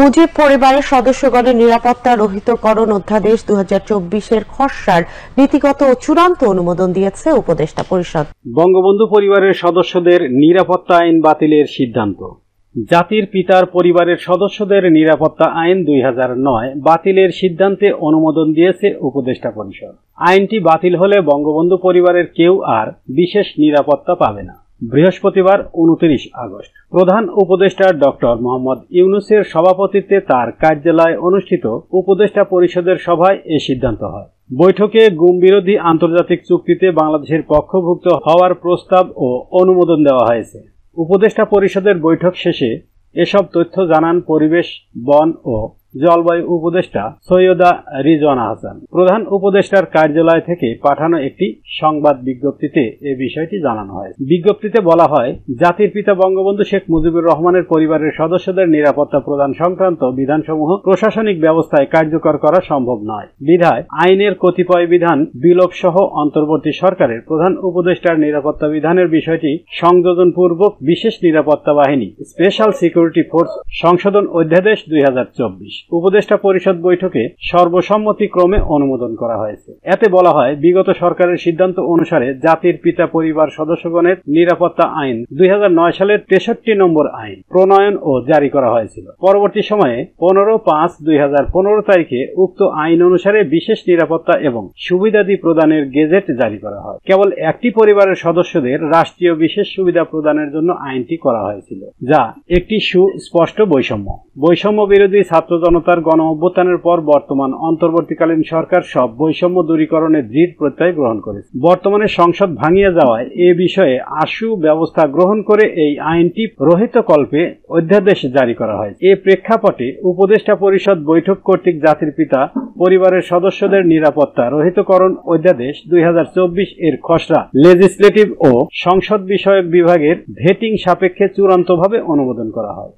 মুজিব পরিবারের সদস্যগণের নিরাপত্তা রহিতকরণ অধ্যাদেশ 2024-এর খসড়ার নীতিগত ও চূড়ান্ত অনুমোদন দিয়েছে উপদেষ্টা পরিষদ। বঙ্গবন্ধু পরিবারের সদস্যদের নিরাপত্তা আইন বাতিলের সিদ্ধান্ত। জাতির পিতার পরিবারের সদস্যদের নিরাপত্তা আইন 2009 বাতিলের সিদ্ধান্তে অনুমোদন দিয়েছে উপদেষ্টা পরিষদ। আইনটি বাতিল হলে বঙ্গবন্ধু পরিবারের কেউ আর বিশেষ নিরাপত্তা পাবে না। বৃহস্পতিবার 29 আগস্ট প্রধান উপদেষ্টা ডক্টর মোহাম্মদ ইউনূসের সভাপতিত্বে তার কার্যালয়ে অনুষ্ঠিত উপদেষ্টা পরিষদের সভায় এ সিদ্ধান্ত হয়। বৈঠকে গুম বিরোধী আন্তর্জাতিক চুক্তিতে বাংলাদেশের পক্ষভুক্ত হওয়ার প্রস্তাব ও অনুমোদন দেওয়া হয়েছে। উপদেষ্টা পরিষদের বৈঠক শেষে এসব তথ্য জানান পরিবেশ, বন ও জলবায়ু উপদেষ্টা সৈয়দা রিজওয়ানা হাসান। প্রধান উপদেষ্টার কার্যালয় থেকে পাঠানো একটি সংবাদ বিজ্ঞপ্তিতে এ বিষয়টি জানানো হয়। বিজ্ঞপ্তিতে বলা হয়, জাতির পিতা বঙ্গবন্ধু শেখ মুজিবুর রহমানের পরিবারের সদস্যদের নিরাপত্তা প্রদান সংক্রান্ত বিধানসমূহ প্রশাসনিক ব্যবস্থায় কার্যকর করা সম্ভব নয় বিধায় আইনের কতিপয় বিধান বিলোপ সহ অন্তর্বর্তী সরকারের প্রধান উপদেষ্টার নিরাপত্তা বিধানের বিষয়টি সংযোজনপূর্বক বিশেষ নিরাপত্তা বাহিনী স্পেশাল সিকিউরিটি ফোর্স সংশোধন অধ্যাদেশ 2024 উপদেষ্টা পরিষদ বৈঠকে সর্বসম্মতিক্রমে অনুমোদন করা হয়েছে। এতে বলা হয়, বিগত সরকারের সিদ্ধান্ত অনুসারে জাতির পিতা পরিবার সদস্যগণের নিরাপত্তা আইন 2009 সালের 63 নম্বর আইন প্রণয়ন ও জারি করা হয়েছিল। পরবর্তী সময়ে 15/5/2015 তারিখে উক্ত আইন অনুসারে বিশেষ নিরাপত্তা এবং সুবিধাদি প্রদানের গেজেট জারি করা হয়। কেবল একটি পরিবারের সদস্যদের রাষ্ট্রীয় বিশেষ সুবিধা প্রদানের জন্য আইনটি করা হয়েছিল, যা একটি সুস্পষ্ট বৈষম্য বিরোধী ছাত্র জনতার গণ অভ্যুত্থানের পর বর্তমান অন্তর্বর্তীকালীন সরকার সব বৈষম্য দূরীকরণের দৃঢ় প্রত্যয় গ্রহণ করেছে। বর্তমানে সংসদ ভাঙিয়ে যাওয়ায় এ বিষয়ে আশু ব্যবস্থা গ্রহণ করে এই আইনটি রহিতকল্পে অধ্যাদেশ জারি করা হয়। এ প্রেক্ষাপটে উপদেষ্টা পরিষদ বৈঠক কর্তৃক জাতির পিতা পরিবারের সদস্যদের নিরাপত্তা রহিতকরণ অধ্যাদেশ 2024 এর খসড়া লেজিসলেটিভ ও সংসদ বিষয়ক বিভাগের ভেটিং সাপেক্ষে চূড়ান্তভাবে অনুমোদন করা হয়।